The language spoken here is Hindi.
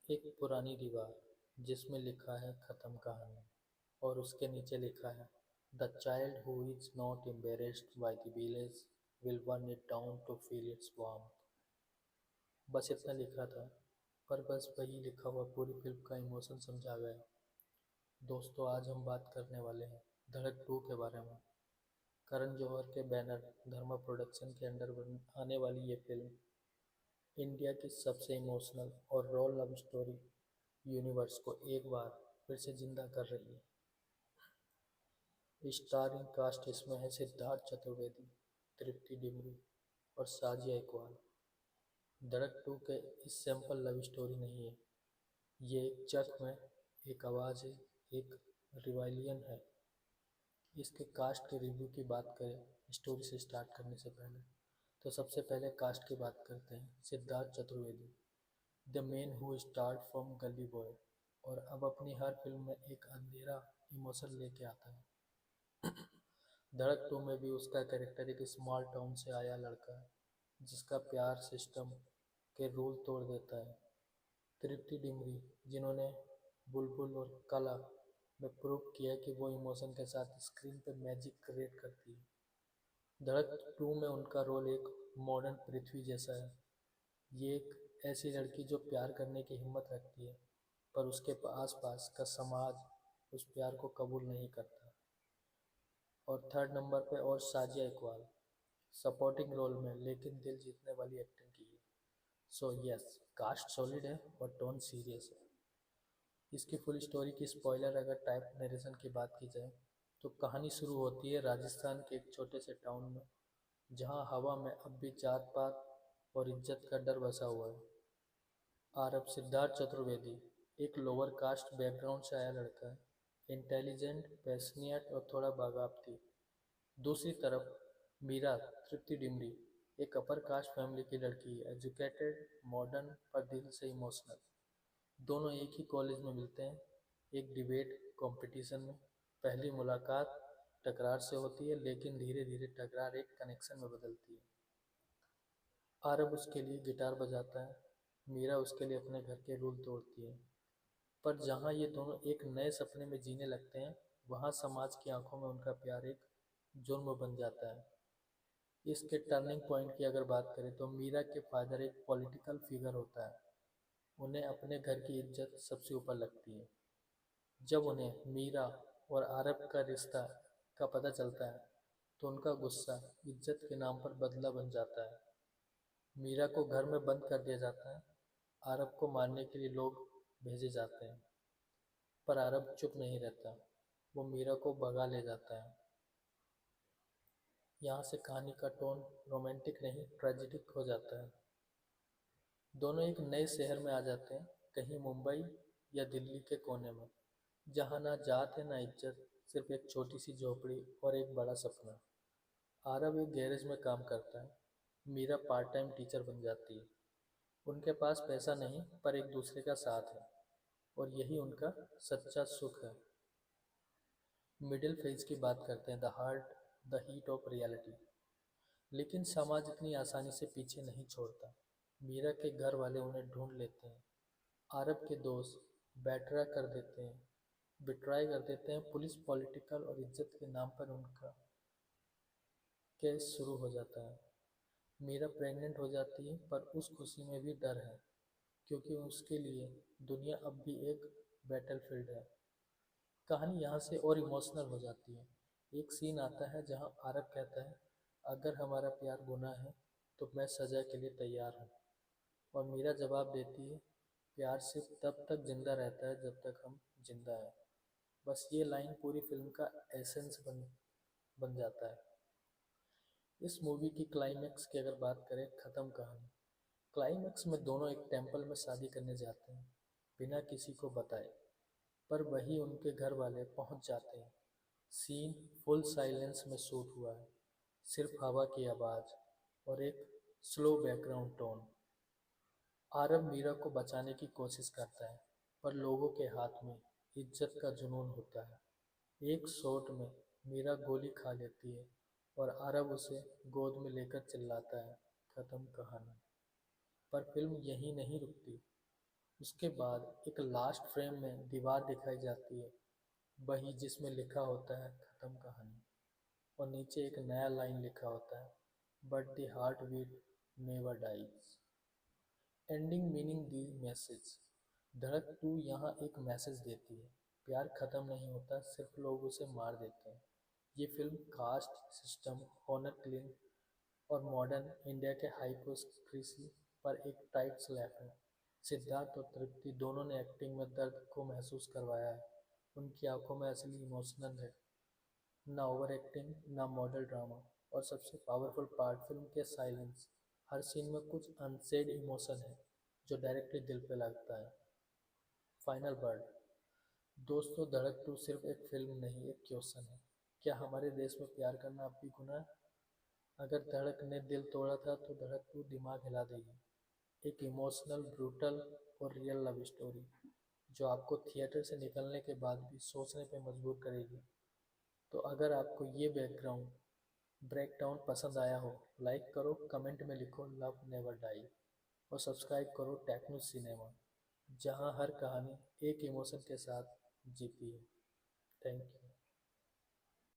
एक पुरानी दीवार जिसमें लिखा है खत्म कहानी और उसके नीचे लिखा है the child who is not embraced by the village will burn it down to feel its warmth. बस इतना लिखा था, पर बस वही लिखा हुआ पूरी फिल्म का इमोशन समझा गया। दोस्तों, आज हम बात करने वाले हैं धड़क 2 के बारे में। करण जौहर के बैनर धर्मा प्रोडक्शन के अंडर आने वाली ये फिल्म इंडिया की सबसे इमोशनल और रॉ लव स्टोरी यूनिवर्स को एक बार फिर से जिंदा कर रही है। स्टारिंग कास्ट इसमें है सिद्धार्थ चतुर्वेदी, तृप्ति डिमरी और साजिया इकबाल। धड़क 2 के इस सैंपल लव स्टोरी नहीं है, ये एक जख्म है, एक आवाज़ है, एक रिवाइलियन है। इसके कास्ट के रिव्यू की बात करें स्टोरी से स्टार्ट करने से पहले, तो सबसे पहले कास्ट की बात करते हैं। Siddharth Chaturvedi, the man who start from गली बॉय और अब अपनी हर फिल्म में एक अंधेरा इमोशन लेके आता है। धड़क 2 में भी उसका कैरेक्टर एक स्मॉल टाउन से आया लड़का है जिसका प्यार सिस्टम के रूल तोड़ देता है। तृप्ति डिमरी, जिन्होंने बुलबुल और कला में प्रूव किया कि वो इमोशन के साथ स्क्रीन पे मैजिक क्रिएट करती है। धड़क 2 में उनका रोल एक मॉडर्न पृथ्वी जैसा है। ये एक ऐसी लड़की जो प्यार करने की हिम्मत रखती है, पर उसके आस पास का समाज उस प्यार को कबूल नहीं करता। और थर्ड नंबर पे और साजिया इकबाल, सपोर्टिंग रोल में लेकिन दिल जीतने वाली एक्टिंग की है। सो यस, कास्ट सॉलिड है और टोन सीरियस है। इसकी फुल स्टोरी की स्पॉइलर अगर टाइप नरेशन की बात की जाए, तो कहानी शुरू होती है राजस्थान के एक छोटे से टाउन में, जहां हवा में अब भी जात पात और इज्जत का डर बसा हुआ है। आरब सिद्धार्थ चतुर्वेदी एक लोअर कास्ट बैकग्राउंड से आया लड़का है, इंटेलिजेंट, पैशनेट और थोड़ा बागावती। दूसरी तरफ मीरा तृप्ति डिमरी एक अपर कास्ट फैमिली की लड़की है, एजुकेटेड, मॉडर्न पर दिल से इमोशनल। दोनों एक ही कॉलेज में मिलते हैं, एक डिबेट कंपटीशन में। पहली मुलाकात टकरार से होती है, लेकिन धीरे धीरे टकरार एक कनेक्शन में बदलती है। आरब उसके लिए गिटार बजाता है, मीरा उसके लिए अपने घर के रूल तोड़ती है। पर जहाँ ये दोनों एक नए सपने में जीने लगते हैं, वहाँ समाज की आंखों में उनका प्यार एक जुर्म बन जाता है। इसके टर्निंग पॉइंट की अगर बात करें, तो मीरा के फादर एक पॉलिटिकल फिगर होता है। उन्हें अपने घर की इज्जत सबसे ऊपर लगती है। जब उन्हें मीरा और आरब का रिश्ता का पता चलता है, तो उनका गुस्सा इज्जत के नाम पर बदला बन जाता है। मीरा को घर में बंद कर दिया जाता है, आरब को मारने के लिए लोग भेजे जाते हैं। पर आरब चुप नहीं रहता, वो मीरा को भगा ले जाता है। यहाँ से कहानी का टोन रोमांटिक नहीं ट्रेजिडिक हो जाता है। दोनों एक नए शहर में आ जाते हैं, कहीं मुंबई या दिल्ली के कोने में, जहाँ ना जात है ना इज्जत, सिर्फ एक छोटी सी झोपड़ी और एक बड़ा सपना। आरब एक गैरेज में काम करता है, मीरा पार्ट टाइम टीचर बन जाती है। उनके पास पैसा नहीं, पर एक दूसरे का साथ है, और यही उनका सच्चा सुख है। मिडिल फेज की बात करते हैं, द हीट ऑफ रियलिटी। लेकिन समाज इतनी आसानी से पीछे नहीं छोड़ता। मीरा के घर वाले उन्हें ढूंढ लेते हैं, अरब के दोस्त बेटरा कर देते हैं, बिट्राई कर देते हैं, पुलिस पॉलिटिकल और इज्जत के नाम पर उनका केस शुरू हो जाता है। मीरा प्रेग्नेंट हो जाती है, पर उस खुशी में भी डर है, क्योंकि उसके लिए दुनिया अब भी एक बैटलफील्ड है। कहानी यहाँ से और इमोशनल हो जाती है। एक सीन आता है जहाँ आरब कहता है, अगर हमारा प्यार गुनाह है तो मैं सजा के लिए तैयार हूँ। और मीरा जवाब देती है, प्यार सिर्फ तब तक जिंदा रहता है जब तक हम जिंदा हैं। बस ये लाइन पूरी फिल्म का एसेंस बन बन जाता है। इस मूवी की क्लाइमैक्स की अगर बात करें, ख़त्म कहानी। क्लाइमैक्स में दोनों एक टेंपल में शादी करने जाते हैं, बिना किसी को बताए। पर वही उनके घर वाले पहुंच जाते हैं। सीन फुल साइलेंस में शूट हुआ है, सिर्फ हवा की आवाज़ और एक स्लो बैकग्राउंड टोन। आरब मीरा को बचाने की कोशिश करता है, पर लोगों के हाथ में इज्जत का जुनून होता है। एक शॉट में मीरा गोली खा लेती है और अरब उसे गोद में लेकर चिल्लाता है, खत्म कहानी। पर फिल्म यहीं नहीं रुकती। उसके बाद एक लास्ट फ्रेम में दीवार दिखाई जाती है, वही जिसमें लिखा होता है खत्म कहानी, और नीचे एक नया लाइन लिखा होता है, but the heart beat never dies. Ending meaning the message. धड़क 2 यहाँ एक मैसेज देती है, प्यार खत्म नहीं होता, सिर्फ लोग उसे मार देते हैं। ये film caste system, honour killing और मॉडर्न इंडिया के हाइपोक्रेसी पर एक टाइट स्लैप है। सिद्धार्थ और तृप्ति दोनों ने एक्टिंग में दर्द को महसूस करवाया है। उनकी आंखों में असली इमोशनल है, ना ओवर एक्टिंग ना मॉडल ड्रामा। और सबसे पावरफुल पार्ट फिल्म के साइलेंस। हर सीन में कुछ अनसेड इमोशन है जो डायरेक्टली दिल पे लगता है। Final word. दोस्तों, धड़क 2 सिर्फ एक फिल्म नहीं, एक क्वेश्चन है। क्या हमारे देश में प्यार करना अब भी गुनाह है? अगर धड़क ने दिल तोड़ा था तो धड़क 2 दिमाग हिला देगी। एक इमोशनल, ब्रूटल और रियल लव स्टोरी जो आपको थिएटर से निकलने के बाद भी सोचने पे मजबूर करेगी। तो अगर आपको ये बैकग्राउंड ब्रेकडाउन पसंद आया हो, लाइक करो, कमेंट में लिखो लव नेवर डाई, और सब्सक्राइब करो टेक्नो सिनेमा, जहाँ हर कहानी एक इमोशन के साथ जीती है। Thank you.